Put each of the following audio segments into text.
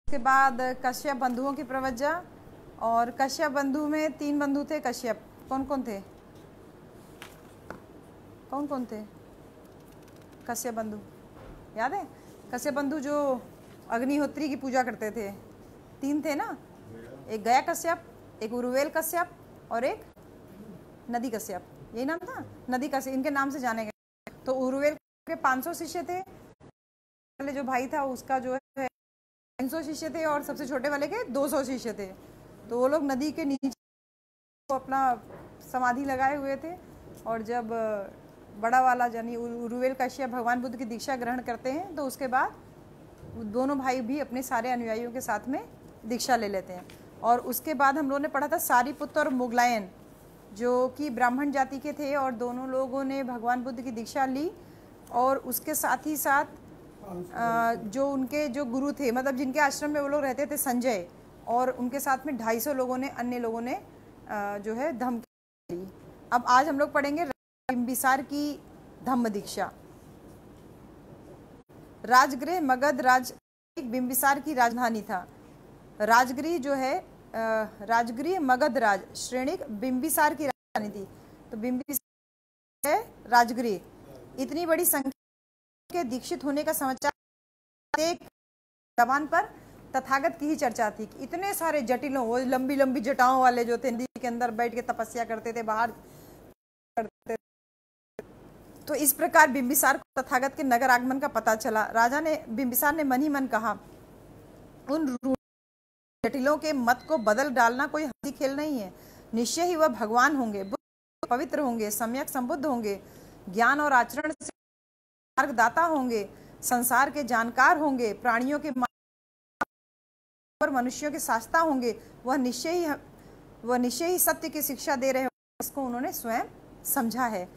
उसके बाद कश्यप बंधुओं की प्रवज्जा। और कश्यप बंधु में 3 बंधु थे कश्यप। कौन कौन थे? कौन कौन थे कश्यप बंधु? याद है? कश्यप बंधु जो अग्निहोत्री की पूजा करते थे, 3 थे ना, एक गया कश्यप, एक उरुवेल कश्यप और एक नदी कश्यप। यही नाम था, नदी कश्यप, इनके नाम से जाने गए। तो उरुवेल के 500 शिष्य थे, वाले जो भाई था उसका जो है 300 शिष्य थे, और सबसे छोटे वाले के 200 शिष्य थे। तो वो लोग नदी के नीचे अपना समाधि लगाए हुए थे, और जब बड़ा वाला यानी उरुवेल कश्यप भगवान बुद्ध की दीक्षा ग्रहण करते हैं तो उसके बाद दोनों भाई भी अपने सारे अनुयायियों के साथ में दीक्षा ले लेते हैं। और उसके बाद हम लोगों ने पढ़ा था सारीपुत्र और मुगलायन, जो कि ब्राह्मण जाति के थे, और दोनों लोगों ने भगवान बुद्ध की दीक्षा ली। और उसके साथ ही साथ जो उनके जो गुरु थे, मतलब जिनके आश्रम में वो लोग रहते थे, संजय, और उनके साथ में 250 लोगों ने, अन्य लोगों ने जो है धम्म ली। अब आज हम लोग पढ़ेंगे बिंबिसार की धम्म दीक्षा। राजगृह मगध बिंबिसार की राजधानी था। राजगृह जो है राजगृह मगध राज श्रेणिक बिंबिसार की राजधानी थी। तो बिंबिसार है राजगृह। इतनी बड़ी संख्या के दीक्षित होने का समाचार एक जबान पर तथागत की ही चर्चा थी कि इतने सारे जटिलों, वो लंबी लंबी जटाओं वाले जो थे, नदी के अंदर बैठ के तपस्या करते थे, बाहर करते थे। तो इस प्रकार बिंबिसार को तथागत के नगर आगमन का पता चला। राजा ने, बिंबिसार ने मन ही मन कहा, उन जटिलों के मत को बदल डालना कोई हंसी खेल नहीं है। निश्चय ही वह भगवान होंगे, पवित्र होंगे, सम्यक संबुद्ध होंगे, ज्ञान और आचरण से मार्गदाता होंगे, संसार के जानकार होंगे, प्राणियों के और मनुष्यों के शास्ता होंगे। वह निश्चय ही सत्य की शिक्षा दे रहे होंगे, इसको उन्होंने स्वयं समझा है।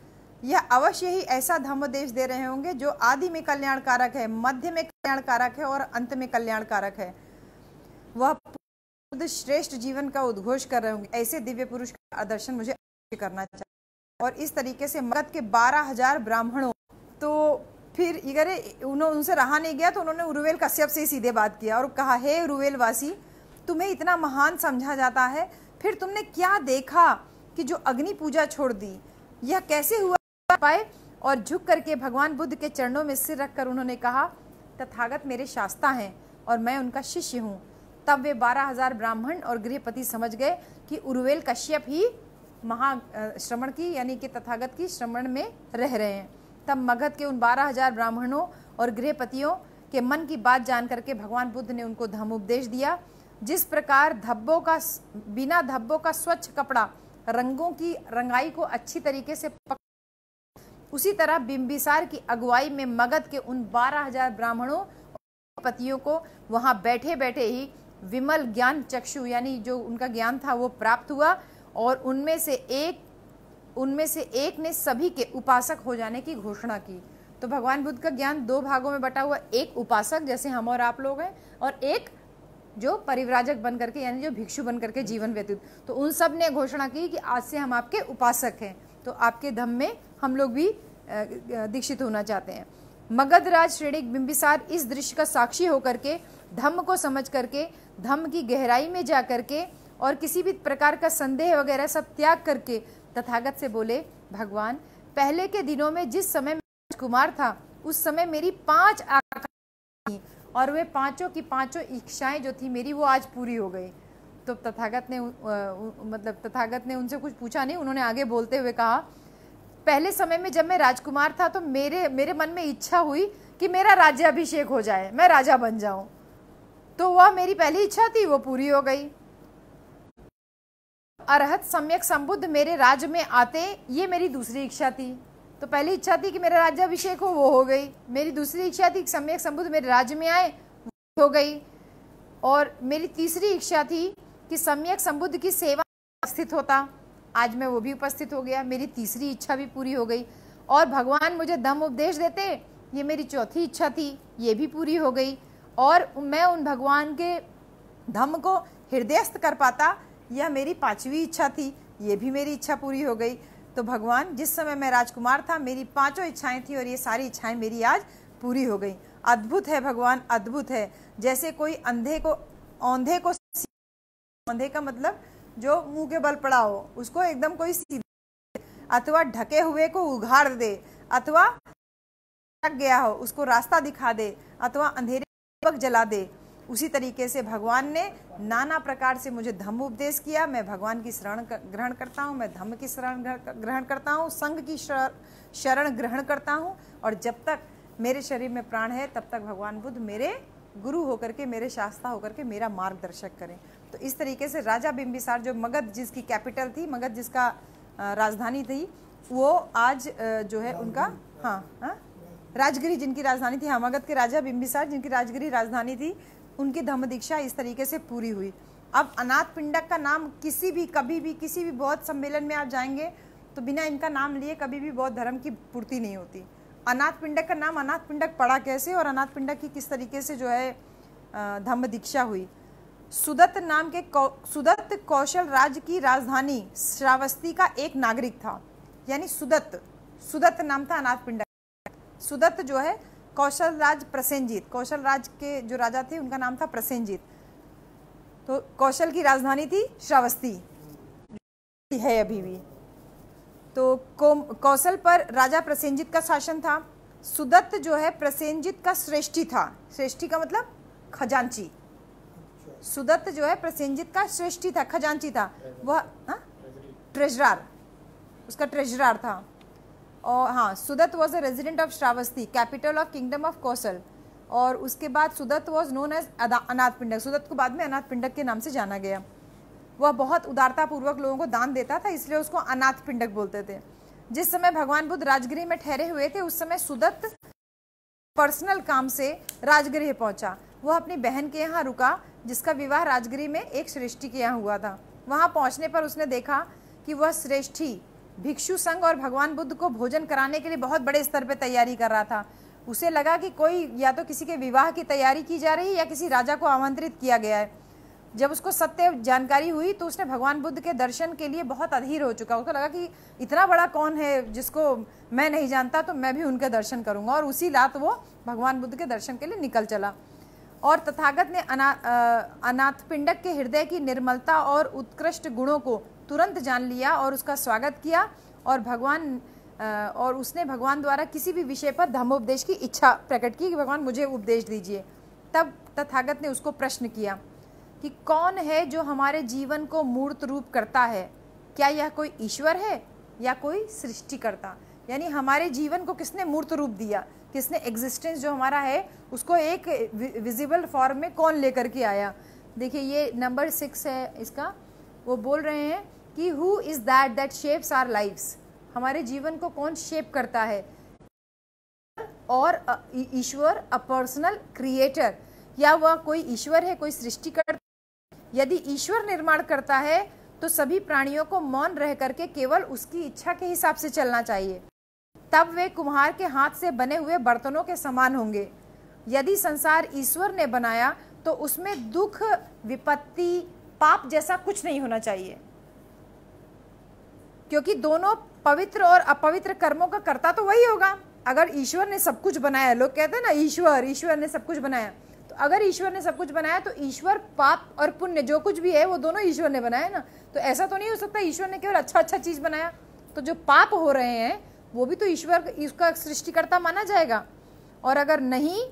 यह अवश्य ही ऐसा धम्मोपदेश दे रहे होंगे जो आदि में कल्याणकारक है, मध्य में कल्याणकारक है और अंत में कल्याणकारक है। वह श्रेष्ठ जीवन का उद्घोष कर रहे होंगे। ऐसे दिव्य पुरुष का दर्शन मुझे करना चाहिए। और इस तरीके से मगध के 12,000 ब्राह्मणों, तो फिर उनसे रहा नहीं गया, तो उन्होंने उरुवेल कश्यप से सीधे बात किया और कहा, हे उरुवेल वासी, तुम्हें इतना महान समझा जाता है, फिर तुमने क्या देखा कि जो अग्नि पूजा छोड़ दी? यह कैसे हुआ पाए? और झुक करके भगवान बुद्ध के चरणों में सिर रखकर उन्होंने कहा, तथागत मेरे शास्ता हैं और मैं उनका शिष्य हूँ। तब वे 12,000 ब्राह्मण और गृहपति समझ गए कि उरुवेल कश्यप ही श्रमण की, यानी कि तथागत की श्रमण में रह रहे हैं। तब मगध के उन 12,000 ब्राह्मणों और गृहपतियों के मन की बात जान करके भगवान बुद्ध ने उनको धम्म उपदेश दिया। जिस प्रकार बिना धब्बों का स्वच्छ कपड़ा रंगों की रंगाई को अच्छी तरीके से उसी तरह बिंबिसार की अगुवाई में मगध के उन 12,000 ब्राह्मणों और पतियों को वहां बैठे बैठे ही विमल ज्ञान चक्षु, यानी जो उनका ज्ञान था वो प्राप्त हुआ। और उनमें से एक ने सभी के उपासक हो जाने की घोषणा की। तो भगवान बुद्ध का ज्ञान 2 भागों में बटा हुआ, एक उपासक जैसे हम और आप लोग हैं, और एक जो परिव्राजक बन करके, यानी जो भिक्षु बन करके जीवन व्यतीत। तो उन सब ने घोषणा की कि आज से हम आपके उपासक हैं, तो आपके धम्म में हम लोग भी दीक्षित होना चाहते हैं। मगध राज श्रेणी बिंबिसार इस दृश्य का साक्षी होकर के, धम्म को समझ करके, धम्म की गहराई में जा करके और किसी भी प्रकार का संदेह वगैरह सब त्याग करके तथागत से बोले, भगवान, पहले के दिनों में जिस समय मैं राजकुमार था, उस समय मेरी 5 आकांक्षाएं थी, और वे पांचों की पांचों इच्छाएं जो थी मेरी, वो आज पूरी हो गई। तो तथागत ने उनसे कुछ पूछा नहीं, उन्होंने आगे बोलते हुए कहा, पहले समय में जब मैं राजकुमार था तो मेरे मन में इच्छा हुई कि मेरा राज्याभिषेक हो जाए, मैं राजा बन जाऊं। तो वह मेरी पहली इच्छा थी, वो पूरी हो गई। अरहत सम्यक संबुद्ध मेरे राज्य में आते, ये मेरी दूसरी इच्छा थी। तो पहली इच्छा थी कि मेरा राज्याभिषेक हो, वो हो गई। मेरी दूसरी इच्छा थी कि सम्यक संबुद्ध मेरे राज्य में आए, वो हो गई। और मेरी तीसरी इच्छा थी कि सम्यक संबुद्ध की सेवा उपस्थित होता, आज मैं वो भी उपस्थित हो गया, मेरी तीसरी इच्छा भी पूरी हो गई। और भगवान मुझे धम्म उपदेश देते, ये मेरी चौथी इच्छा थी, ये भी पूरी हो गई। और मैं उन भगवान के धम्म को हृदयस्थ कर पाता, यह मेरी 5वीं इच्छा थी, ये भी मेरी इच्छा पूरी हो गई। तो भगवान, जिस समय मैं राजकुमार था मेरी 5 इच्छाएं थी और ये सारी इच्छाएं मेरी आज पूरी हो गई। अद्भुत है भगवान, अद्भुत है। जैसे कोई अंधे को अंधे का मतलब जो मुंह के बल पड़ा हो उसको एकदम कोई सीधा, अथवा ढके हुए को उघाड़ दे, अथवा थक गया हो उसको रास्ता दिखा दे, अथवा अंधेरे दीपक जला दे। उसी तरीके से भगवान ने नाना प्रकार से मुझे धम्म उपदेश किया। मैं भगवान की शरण ग्रहण करता हूँ, मैं धम्म की शरण ग्रहण करता हूँ, संघ की शरण ग्रहण करता हूँ, और जब तक मेरे शरीर में प्राण है तब तक भगवान बुद्ध मेरे गुरु होकर के, मेरे शास्ता होकर के मेरा मार्गदर्शक करें। तो इस तरीके से राजा बिंबिसार, जो मगध जिसकी कैपिटल थी, मगध जिसका राजधानी थी, वो आज जो है उनका राजगिरी जिनकी राजधानी थी, मगध के राजा बिंबिसार जिनकी राजगिरी राजधानी थी, उनकी धम्म दीक्षा इस तरीके से पूरी हुई। अब अनाथ पिंडक का नाम किसी भी, कभी भी, किसी भी बौद्ध सम्मेलन में आप जाएंगे तो बिना इनका नाम लिए कभी भी बौद्ध धर्म की पूर्ति नहीं होती। अनाथ पिंडक का नाम अनाथ पिंडक पड़ा कैसे, और अनाथ पिंडक की किस तरीके से जो है धम्म दीक्षा हुई। सुदत्त नाम के सुदत्त कौशल राज्य की राजधानी श्रावस्ती का एक नागरिक था, यानी सुदत्त नाम था अनाथ पिंडक। सुदत्त जो है कौशल राज प्रसेनजीत, कौशल राज के जो राजा थे उनका नाम था प्रसेनजीत। तो कौशल की राजधानी थी श्रावस्ती, है अभी भी। तो कौशल पर राजा प्रसेनजीत का शासन था। सुदत्त जो है प्रसेनजीत का श्रेष्ठी था। श्रेष्ठी का मतलब खजांची। सुदत्त जो है प्रसेनजीत का श्रेष्ठी था, खजांची था। वह ट्रेजरार, उसका ट्रेजरार था। और Sudatta was a resident of Shravasti, capital of kingdom of Kosala. और उसके बाद सुदत्त वॉज नोन एज अनाथ पिंडक। सुदत्त को बाद में अनाथ पिंडक के नाम से जाना गया। वह बहुत उदारता पूर्वक लोगों को दान देता था, इसलिए उसको अनाथ पिंडक बोलते थे। जिस समय भगवान बुद्ध राजगृह में ठहरे हुए थे उस समय सुदत्त पर्सनल काम से राजगृह पहुंचा। वह अपनी बहन के यहाँ रुका जिसका विवाह राजगृह में एक श्रेष्ठी के यहाँ हुआ था। वहां पहुंचने पर उसने देखा कि वह श्रेष्ठी भिक्षु संघ और भगवान बुद्ध को भोजन कराने के लिए बहुत बड़े स्तर पर तैयारी कर रहा था। उसे लगा कि कोई या तो किसी के विवाह की तैयारी की जा रही है या किसी राजा को आमंत्रित किया गया है। जब उसको सत्य जानकारी हुई तो उसने भगवान बुद्ध के दर्शन के लिए बहुत अधीर हो चुका। उसको लगा कि इतना बड़ा कौन है जिसको मैं नहीं जानता, तो मैं भी उनके दर्शन करूंगा। और उसी रात वो भगवान बुद्ध के दर्शन के लिए निकल चला। और तथागत ने अनाथ पिंडक के हृदय की निर्मलता और उत्कृष्ट गुणों को तुरंत जान लिया और उसका स्वागत किया। और उसने भगवान द्वारा किसी भी विषय पर धम्मोपदेश की इच्छा प्रकट की कि भगवान मुझे उपदेश दीजिए। तब तथागत ने उसको प्रश्न किया कि कौन है जो हमारे जीवन को मूर्त रूप करता है? क्या यह कोई ईश्वर है या कोई सृष्टिकर्ता? यानी हमारे जीवन को किसने मूर्त रूप दिया, किसने एग्जिस्टेंस जो हमारा है उसको एक विजिबल फॉर्म में कौन लेकर के आया। देखिए ये नंबर 6 है इसका। वो बोल रहे हैं कि who is that shapes our lives, हमारे जीवन को कौन शेप करता है? और ईश्वर अ पर्सनल क्रिएटर, या वह कोई ईश्वर है, कोई सृष्टिकर्ता? यदि ईश्वर निर्माण करता है तो सभी प्राणियों को मौन रह करके केवल उसकी इच्छा के हिसाब से चलना चाहिए, तब वे कुम्हार के हाथ से बने हुए बर्तनों के समान होंगे। यदि संसार ईश्वर ने बनाया तो उसमें दुख, विपत्ति, पाप जैसा कुछ नहीं होना चाहिए, क्योंकि दोनों पवित्र और अपवित्र कर्मों का कर्ता तो वही होगा। अगर ईश्वर ने सब कुछ बनाया, लोग कहते हैं ना ईश्वर ने सब कुछ बनाया, तो अगर ईश्वर ने सब कुछ बनाया तो ईश्वर पाप और पुण्य जो कुछ भी है वो दोनों ईश्वर ने बनाया ना। तो ऐसा तो नहीं हो सकता ईश्वर ने केवल अच्छा चीज बनाया, तो जो पाप हो रहे हैं वो भी तो ईश्वर इसका सृष्टिकर्ता माना जाएगा। और अगर नहीं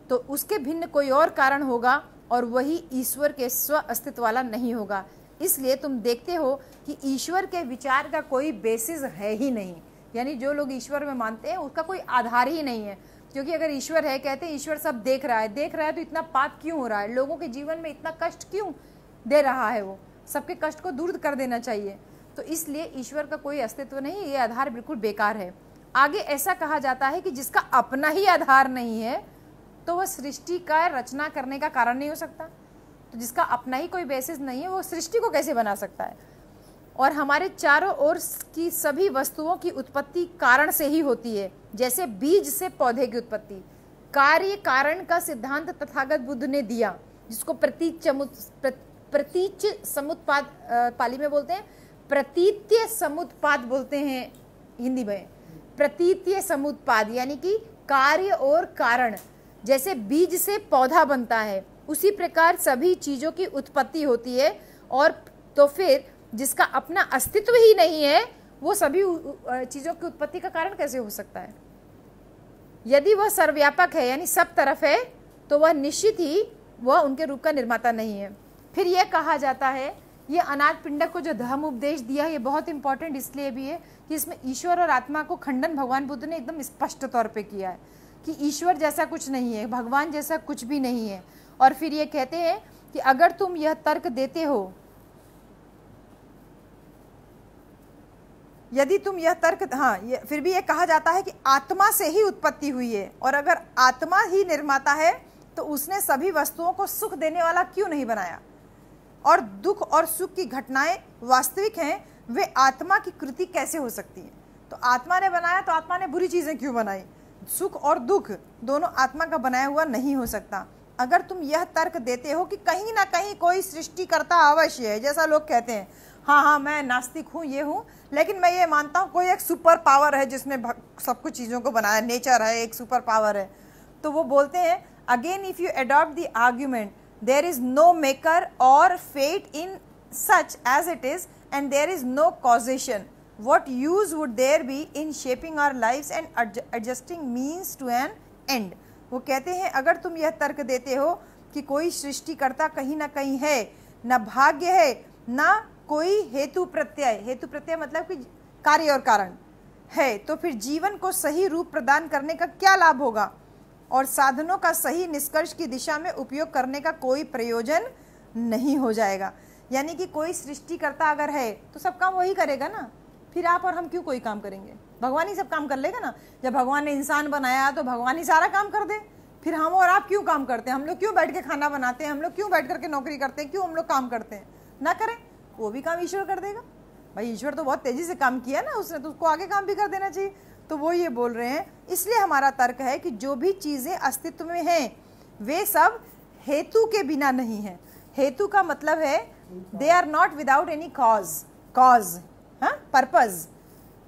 तो उसके भिन्न कोई और कारण होगा और वही ईश्वर के स्व अस्तित्व वाला नहीं होगा। इसलिए तुम देखते हो कि ईश्वर के विचार का कोई बेसिस है ही नहीं, यानी जो लोग ईश्वर में मानते हैं उसका कोई आधार ही नहीं है। क्योंकि अगर ईश्वर है, कहते हैं ईश्वर सब देख रहा है तो इतना पाप क्यों हो रहा है, लोगों के जीवन में इतना कष्ट क्यों दे रहा है, वो सबके कष्ट को दूर कर देना चाहिए। तो इसलिए ईश्वर का कोई अस्तित्व नहीं, ये आधार बिल्कुल बेकार है। आगे ऐसा कहा जाता है कि जिसका अपना ही आधार नहीं है तो वह सृष्टि का रचना करने का कारण नहीं हो सकता। तो जिसका अपना ही कोई बेसिस नहीं है वो सृष्टि को कैसे बना सकता है? और हमारे चारों ओर की सभी वस्तुओं की उत्पत्ति कारण से ही होती है, जैसे बीज से पौधे की उत्पत्ति। कार्य कारण का सिद्धांत तथागत बुद्ध ने दिया, जिसको प्रतीच्य समुत्पाद पाली में बोलते हैं, प्रतीत्य समुत्पाद बोलते हैं हिंदी में। प्रतीत्य समुत्पाद यानी कि कार्य और कारण, जैसे बीज से पौधा बनता है, उसी प्रकार सभी चीजों की उत्पत्ति होती है। और तो फिर जिसका अपना अस्तित्व ही नहीं है, वो सभी चीजों की उत्पत्ति का कारण कैसे हो सकता है? यदि वह सर्वव्यापक है, यानी सब तरफ है, तो वह निश्चित ही वह उनके रूप का निर्माता नहीं है। फिर यह कहा जाता है, ये अनाथ पिंडक को जो धर्म उपदेश दिया, ये बहुत इंपॉर्टेंट इसलिए भी है कि इसमें ईश्वर और आत्मा को खंडन भगवान बुद्ध ने एकदम स्पष्ट तौर पे किया है कि ईश्वर जैसा कुछ नहीं है, भगवान जैसा कुछ भी नहीं है। और फिर ये कहते हैं कि अगर तुम यह तर्क देते हो, यदि तुम यह तर्क, फिर भी ये कहा जाता है कि आत्मा से ही उत्पत्ति हुई है, और अगर आत्मा ही निर्माता है तो उसने सभी वस्तुओं को सुख देने वाला क्यों नहीं बनाया? और दुख और सुख की घटनाएं वास्तविक हैं, वे आत्मा की कृति कैसे हो सकती हैं? तो आत्मा ने बनाया तो आत्मा ने बुरी चीजें क्यों बनाई? सुख और दुख दोनों आत्मा का बनाया हुआ नहीं हो सकता। अगर तुम यह तर्क देते हो कि कहीं ना कहीं कोई सृष्टिकर्ता अवश्य है, जैसा लोग कहते हैं, हाँ मैं नास्तिक हूँ, ये हूँ, लेकिन मैं ये मानता हूँ कोई एक सुपर पावर है जिसने सब कुछ चीज़ों को बनाया, नेचर है, एक सुपर पावर है, तो वो बोलते हैं again if you adopt the argument there is no maker or fate in such as it is and there is no causation, what use would there be in shaping our lives and adjusting means to an end? वो कहते हैं अगर तुम यह तर्क देते हो कि कोई सृष्टिकर्ता कहीं ना कहीं है, न भाग्य है, ना कोई हेतु प्रत्यय, हेतु प्रत्यय मतलब कि कार्य और कारण है, तो फिर जीवन को सही रूप प्रदान करने का क्या लाभ होगा और साधनों का सही निष्कर्ष की दिशा में उपयोग करने का कोई प्रयोजन नहीं हो जाएगा। यानी कि कोई सृष्टिकर्ता अगर है तो सब काम वही करेगा ना, फिर आप और हम क्यों कोई काम करेंगे? भगवान ही सब काम कर लेगा ना। जब भगवान ने इंसान बनाया तो भगवान ही सारा काम कर दे, फिर हम और आप क्यों काम करते हैं? हम लोग क्यों बैठ के खाना बनाते हैं? हम लोग क्यों बैठ करके नौकरी करते हैं? क्यों हम लोग काम करते हैं? ना करें, वो भी काम ईश्वर कर देगा। भाई ईश्वर तो बहुत तेजी से काम किया ना उसने, तो उसको आगे काम भी कर देना चाहिए। तो वो ये बोल रहे हैं, इसलिए हमारा तर्क है कि जो भी चीजें अस्तित्व में हैं वे सब हेतु के बिना नहीं है। हेतु का मतलब है they are not without any cause, purpose,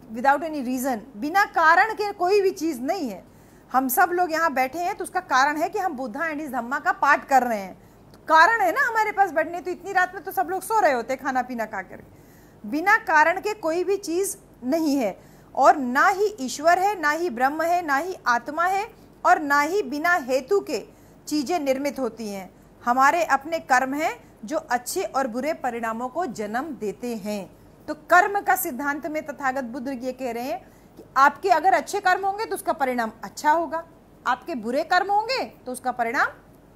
without any reason, बिना कारण के कोई भी चीज नहीं है। हम सब लोग यहाँ बैठे हैं तो उसका कारण है कि हम बुद्धा एंड हिज धम्मा का पाठ कर रहे हैं, तो कारण है ना हमारे पास बैठने। तो इतनी रात में तो सब लोग सो रहे होते खाना पीना खा करके। बिना कारण के कोई भी चीज नहीं है, और ना ही ईश्वर है, ना ही ब्रह्म है, ना ही आत्मा है, और ना ही बिना हेतु के चीजें निर्मित होती हैं। हमारे अपने कर्म हैं जो अच्छे और बुरे परिणामों को जन्म देते हैं। तो कर्म का सिद्धांत में तथागत बुद्ध ये कह रहे हैं कि आपके अगर अच्छे कर्म होंगे तो उसका परिणाम अच्छा होगा, आपके बुरे कर्म होंगे तो उसका परिणाम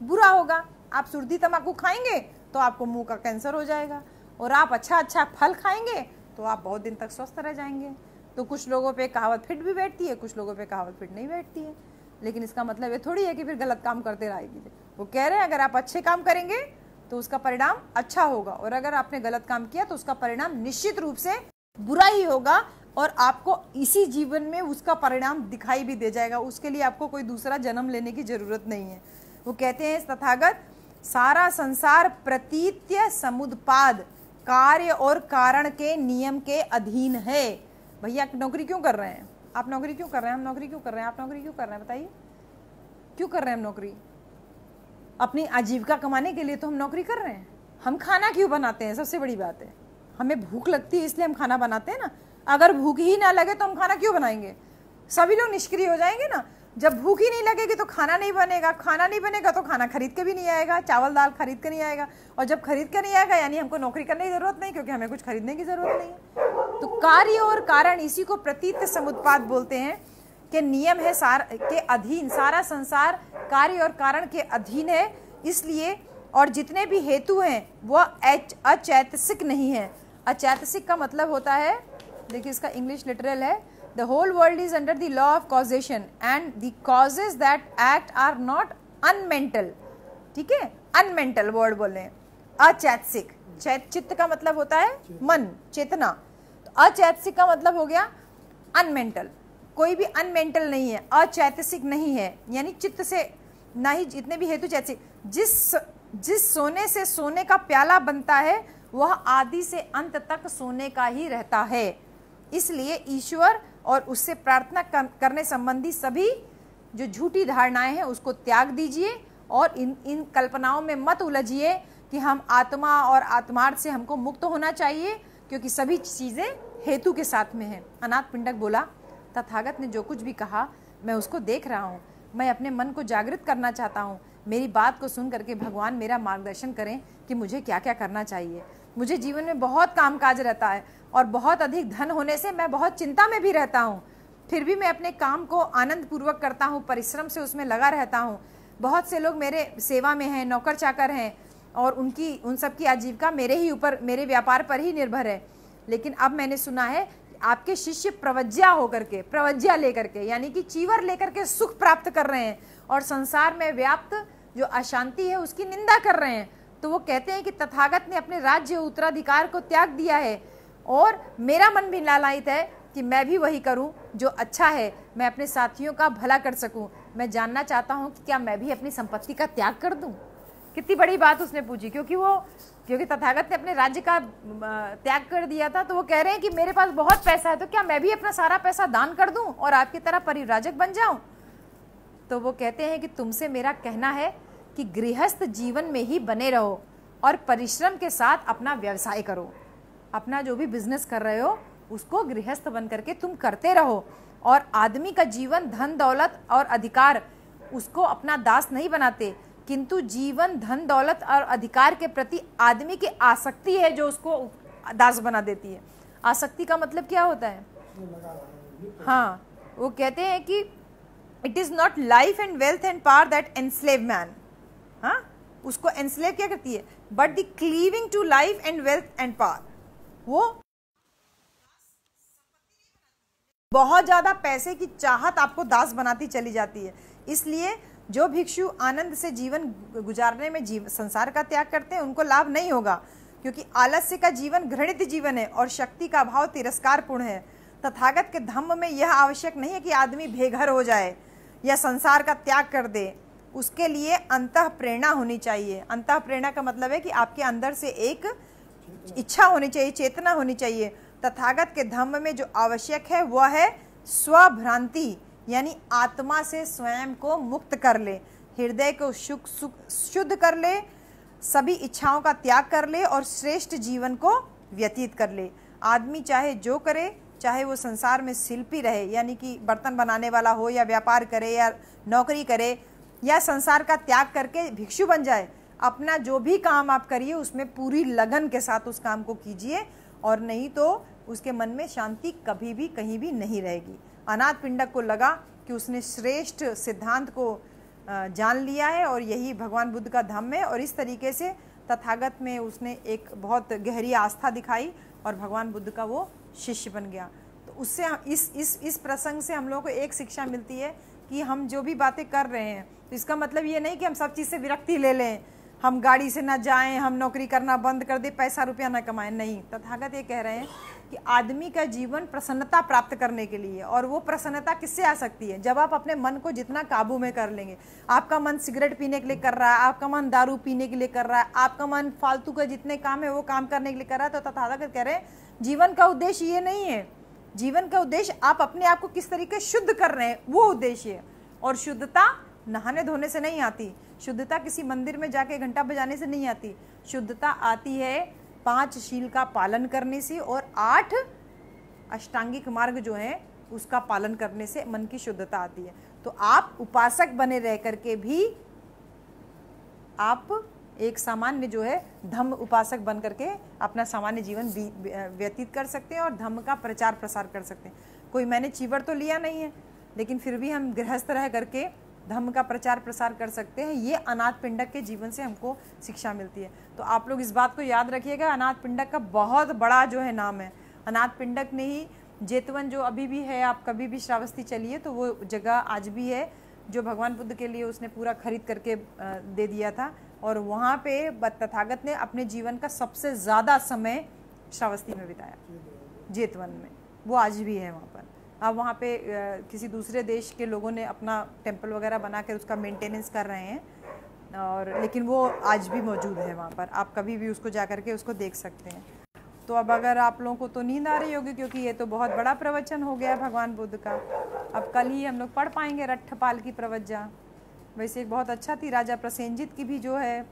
बुरा होगा। आप सुर्दी तंबाकू खाएंगे तो आपको मुंह का कैंसर हो जाएगा, और आप अच्छा फल खाएंगे तो आप बहुत दिन तक स्वस्थ रह जाएंगे। तो कुछ लोगों पे कहावत फिट भी बैठती है, कुछ लोगों पे कहावत फिट नहीं बैठती है, लेकिन इसका मतलब ये थोड़ी है कि फिर गलत काम करते रहेगी। वो कह रहे हैं अगर आप अच्छे काम करेंगे तो उसका परिणाम अच्छा होगा, और अगर आपने गलत काम किया तो उसका परिणाम निश्चित रूप से बुरा ही होगा, और आपको इसी जीवन में उसका परिणाम दिखाई भी दे जाएगा। उसके लिए आपको कोई दूसरा जन्म लेने की जरूरत नहीं है। वो कहते हैं तथागत सारा संसार प्रतीत्य समुत्पाद कार्य और कारण के नियम के अधीन है। भैया नौकरी क्यों कर रहे हैं? आप नौकरी क्यों कर रहे हैं? हम नौकरी क्यों कर रहे हैं? आप नौकरी क्यों कर रहे हैं? बताइए क्यों कर रहे हैं हम नौकरी? अपनी आजीविका कमाने के लिए तो हम नौकरी कर रहे हैं। हम खाना क्यों बनाते हैं? सबसे बड़ी बात है, हमें भूख लगती है इसलिए हम खाना बनाते हैं ना। अगर भूख ही ना लगे तो हम खाना क्यों बनाएंगे? सभी लोग निष्क्रिय हो जाएंगे ना। जब भूख ही नहीं लगेगी तो खाना नहीं बनेगा, खाना नहीं बनेगा तो खाना खरीद के भी नहीं आएगा, चावल दाल खरीद के नहीं आएगा, और जब खरीद के नहीं आएगा यानी हमको नौकरी करने की जरूरत नहीं, क्योंकि हमें कुछ खरीदने की जरूरत नहीं है। तो कार्य और कारण इसी को प्रतीत समुत्पाद बोलते हैं कि नियम है के अधीन, सारा संसार कार्य और कारण के अधीन है। इसलिए और जितने भी हेतु हैं वह अचैतसिक नहीं है। अचैतसिक का मतलब होता है, देखिए इसका इंग्लिश लिटरल है, the whole world is under the law of causation and the causes that act are not unmental. ठीक है, अनमेंटल वर्ड बोल रहे हैं। अचैतसिक, चित्त का मतलब होता है मन, चेतना, तो अचैतसिक का मतलब हो गया अनमेंटल। कोई भी अनमेंटल नहीं है, अचैतसिक नहीं है, यानी चित्त से ना ही जितने भी हेतु चैतसिक। जिस सोने से सोने का प्याला बनता है वह आदि से अंत तक सोने का ही रहता है। इसलिए ईश्वर और उससे प्रार्थना करने संबंधी सभी जो झूठी धारणाएं हैं उसको त्याग दीजिए और इन कल्पनाओं में मत उलझिए कि हम आत्मा और आत्मार्थ से हमको मुक्त होना चाहिए, क्योंकि सभी चीज़ें हेतु के साथ में हैं। अनाथ पिंडक बोला, तथागत ने जो कुछ भी कहा मैं उसको देख रहा हूँ, मैं अपने मन को जागृत करना चाहता हूँ। मेरी बात को सुन करके भगवान मेरा मार्गदर्शन करें कि मुझे क्या क्या करना चाहिए। मुझे जीवन में बहुत कामकाज रहता है और बहुत अधिक धन होने से मैं बहुत चिंता में भी रहता हूँ, फिर भी मैं अपने काम को आनंद पूर्वक करता हूँ, परिश्रम से उसमें लगा रहता हूँ। बहुत से लोग मेरे सेवा में हैं, नौकर चाकर हैं और उन सब की आजीविका मेरे ही ऊपर, मेरे व्यापार पर ही निर्भर है। लेकिन अब मैंने सुना है आपके शिष्य प्रवज्ञा लेकर के यानी कि चीवर लेकर के सुख प्राप्त कर रहे हैं और संसार में व्याप्त जो अशांति है उसकी निंदा कर रहे हैं। तो वो कहते हैं कि तथागत ने अपने राज्य उत्तराधिकार को त्याग दिया है और मेरा मन भी लालायित है कि मैं भी वही करूं जो अच्छा है, मैं अपने साथियों का भला कर सकूं। मैं जानना चाहता हूं कि क्या मैं भी अपनी संपत्ति का त्याग कर दूं। कितनी बड़ी बात उसने पूछी, क्योंकि तथागत ने अपने राज्य का त्याग कर दिया था। तो वो कह रहे हैं कि मेरे पास बहुत पैसा है, तो क्या मैं भी अपना सारा पैसा दान कर दूं और आपकी तरह परिव्राजक बन जाऊं। तो वो कहते हैं कि तुमसे मेरा कहना है कि गृहस्थ जीवन में ही बने रहो और परिश्रम के साथ अपना व्यवसाय करो। अपना जो भी बिजनेस कर रहे हो उसको गृहस्थ बन करके तुम करते रहो। और आदमी का जीवन धन दौलत और अधिकार उसको अपना दास नहीं बनाते, किंतु जीवन धन दौलत और अधिकार के प्रति आदमी की आसक्ति है जो उसको दास बना देती है। आसक्ति का मतलब क्या होता है? हाँ, वो कहते हैं कि it is not life and wealth and power that enslave man. हाँ, उसको एनस्लेव क्या करती है? But the cleaving to life and wealth and power. वो बहुत ज्यादा पैसे की चाहत आपको दास बनाती चली जाती है। इसलिए जो भिक्षु आनंद से जीवन गुजारने में संसार का त्याग करते हैं उनको लाभ नहीं होगा, क्योंकि आलस्य का जीवन घृणित जीवन है और शक्ति का अभाव तिरस्कारपूर्ण है। तथागत के धम्म में यह आवश्यक नहीं है कि आदमी बेघर हो जाए या संसार का त्याग कर दे। उसके लिए अंतः प्रेरणा होनी चाहिए। अंतः प्रेरणा का मतलब है कि आपके अंदर से एक इच्छा होनी चाहिए, चेतना होनी चाहिए। तथागत के धम्म में जो आवश्यक है वह है स्वभ्रांति, यानी आत्मा से स्वयं को मुक्त कर ले, हृदय को शुद्ध कर ले, सभी इच्छाओं का त्याग कर ले और श्रेष्ठ जीवन को व्यतीत कर ले। आदमी चाहे जो करे, चाहे वो संसार में शिल्पी रहे यानी कि बर्तन बनाने वाला हो या व्यापार करे या नौकरी करे या संसार का त्याग करके भिक्षु बन जाए, अपना जो भी काम आप करिए उसमें पूरी लगन के साथ उस काम को कीजिए, और नहीं तो उसके मन में शांति कभी भी कहीं भी नहीं रहेगी। अनाथ पिंडक को लगा कि उसने श्रेष्ठ सिद्धांत को जान लिया है और यही भगवान बुद्ध का धम्म है, और इस तरीके से तथागत में उसने एक बहुत गहरी आस्था दिखाई और भगवान बुद्ध का वो शिष्य बन गया। तो उससे इस प्रसंग से हम लोगों को एक शिक्षा मिलती है कि हम जो भी बातें कर रहे हैं तो इसका मतलब ये नहीं कि हम सब चीज़ से विरक्ति ले लें, हम गाड़ी से ना जाएं, हम नौकरी करना बंद कर दें, पैसा रुपया ना कमाएं। नहीं, तथागत ये कह रहे हैं कि आदमी का जीवन प्रसन्नता प्राप्त करने के लिए, और वो प्रसन्नता किससे आ सकती है? जब आप अपने मन को जितना काबू में कर लेंगे। आपका मन सिगरेट पीने के लिए कर रहा है, आपका मन दारू पीने के लिए कर रहा है, आपका मन फालतू का जितने काम है वो काम करने के लिए कर रहा है, तो तथागत कह रहे हैं जीवन का उद्देश्य ये नहीं है। जीवन का उद्देश्य आप अपने आप को किस तरीके शुद्ध कर रहे हैं वो उद्देश्य है। और शुद्धता नहाने धोने से नहीं आती, शुद्धता किसी मंदिर में जाके घंटा बजाने से नहीं आती। शुद्धता आती है 5 शील का पालन करने से और 8 अष्टांगिक मार्ग जो है उसका पालन करने से मन की शुद्धता आती है। तो आप उपासक बने रह करके भी आप एक सामान्य जो है धम्म उपासक बन करके अपना सामान्य जीवन व्यतीत कर सकते हैं और धम्म का प्रचार प्रसार कर सकते हैं। कोई मैंने चीवर तो लिया नहीं है, लेकिन फिर भी हम गृहस्थ रह करके धम्म का प्रचार प्रसार कर सकते हैं। ये अनाथ पिंडक के जीवन से हमको शिक्षा मिलती है। तो आप लोग इस बात को याद रखिएगा, अनाथ पिंडक का बहुत बड़ा जो है नाम है। अनाथ पिंडक ने ही जेतवन जो अभी भी है, आप कभी भी श्रावस्ती चलिए तो वो जगह आज भी है जो भगवान बुद्ध के लिए उसने पूरा खरीद करके दे दिया था, और वहाँ पे तथागत ने अपने जीवन का सबसे ज़्यादा समय श्रावस्ती में बिताया, जेतवन में। वो आज भी है वहाँ पर। अब वहाँ पे किसी दूसरे देश के लोगों ने अपना टेम्पल वगैरह बना कर उसका मेंटेनेंस कर रहे हैं, और लेकिन वो आज भी मौजूद है वहाँ पर। आप कभी भी उसको जा कर के उसको देख सकते हैं। तो अब अगर आप लोगों को तो नींद आ रही होगी, क्योंकि ये तो बहुत बड़ा प्रवचन हो गया भगवान बुद्ध का। अब कल ही हम लोग पढ़ पाएंगे रट्ठपाल की प्रवज्जा। वैसे एक बहुत अच्छा थी राजा प्रसेनजित की भी जो है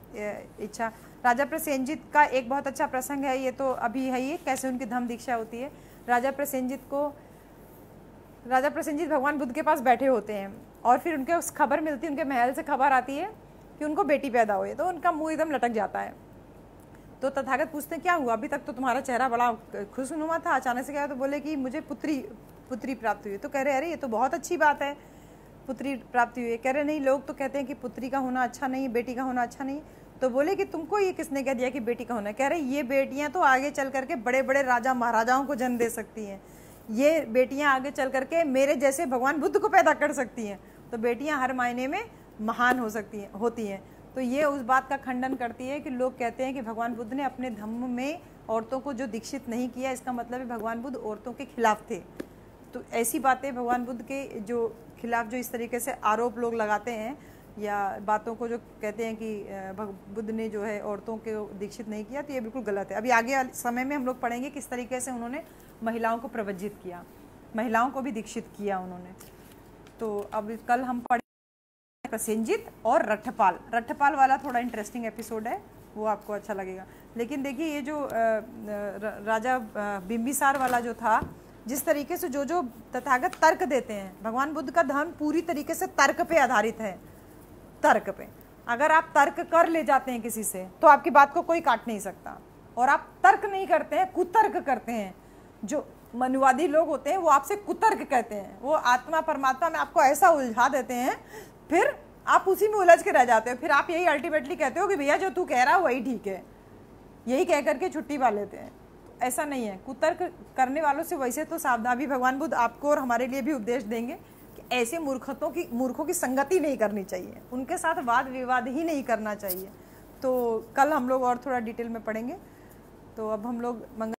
इच्छा। राजा प्रसेनजित का एक बहुत अच्छा प्रसंग है, ये तो अभी है ही, कैसे उनकी धम्म दीक्षा होती है। राजा प्रसेनजित भगवान बुद्ध के पास बैठे होते हैं और फिर उनके उस खबर मिलती है, उनके महल से खबर आती है कि उनको बेटी पैदा हुई है। तो उनका मुंह एकदम लटक जाता है। तो तथागत पूछते हैं क्या हुआ, अभी तक तो तुम्हारा चेहरा बड़ा खुशनुमा था, अचानक से क्या? तो बोले कि मुझे पुत्री प्राप्त हुई। तो कह रहे अरे ये तो बहुत अच्छी बात है, पुत्री प्राप्ति हुई है। कह रहे नहीं, लोग तो कहते हैं कि पुत्री का होना अच्छा नहीं, बेटी का होना अच्छा नहीं। तो बोले कि तुमको ये किसने कह दिया कि बेटी का होना? कह रहे ये बेटियां तो आगे चल करके बड़े बड़े राजा महाराजाओं को जन्म दे सकती हैं, ये बेटियां आगे चल करके मेरे जैसे भगवान बुद्ध को पैदा कर सकती हैं। तो बेटियां हर मायने में महान होती हैं। तो ये उस बात का खंडन करती है कि लोग कहते हैं कि भगवान बुद्ध ने अपने धम्म में औरतों को जो दीक्षित नहीं किया, इसका मतलब है भगवान बुद्ध औरतों के खिलाफ थे। तो ऐसी बातें भगवान बुद्ध के जो खिलाफ जो इस तरीके से आरोप लोग लगाते हैं या बातों को जो कहते हैं कि बुद्ध ने जो है औरतों को दीक्षित नहीं किया, तो ये बिल्कुल गलत है। अभी आगे समय में हम लोग पढ़ेंगे किस तरीके से उन्होंने महिलाओं को प्रवज्जित किया, महिलाओं को भी दीक्षित किया उन्होंने। तो अब कल हम पढ़ेंगे प्रसेनजित और रट्ठपाल। रट्ठपाल वाला थोड़ा इंटरेस्टिंग एपिसोड है, वो आपको अच्छा लगेगा। लेकिन देखिए ये जो राजा बिंबिसार वाला जो था, जिस तरीके से जो तथागत तर्क देते हैं, भगवान बुद्ध का धर्म पूरी तरीके से तर्क पे आधारित है। तर्क पे अगर आप तर्क कर ले जाते हैं किसी से तो आपकी बात को कोई काट नहीं सकता, और आप तर्क नहीं करते हैं, कुतर्क करते हैं। जो मनुवादी लोग होते हैं वो आपसे कुतर्क कहते हैं, वो आत्मा परमात्मा में आपको ऐसा उलझा देते हैं, फिर आप उसी में उलझ के रह जाते हो। फिर आप यही अल्टीमेटली कहते हो कि भैया जो तू कह रहा है वही ठीक है, यही कह करके छुट्टी पा लेते हैं। ऐसा नहीं है, कुतर्क करने वालों से वैसे तो सावधान। भी भगवान बुद्ध आपको और हमारे लिए भी उपदेश देंगे कि ऐसे मूर्खों की संगति नहीं करनी चाहिए, उनके साथ वाद विवाद ही नहीं करना चाहिए। तो कल हम लोग और थोड़ा डिटेल में पढ़ेंगे। तो अब हम लोग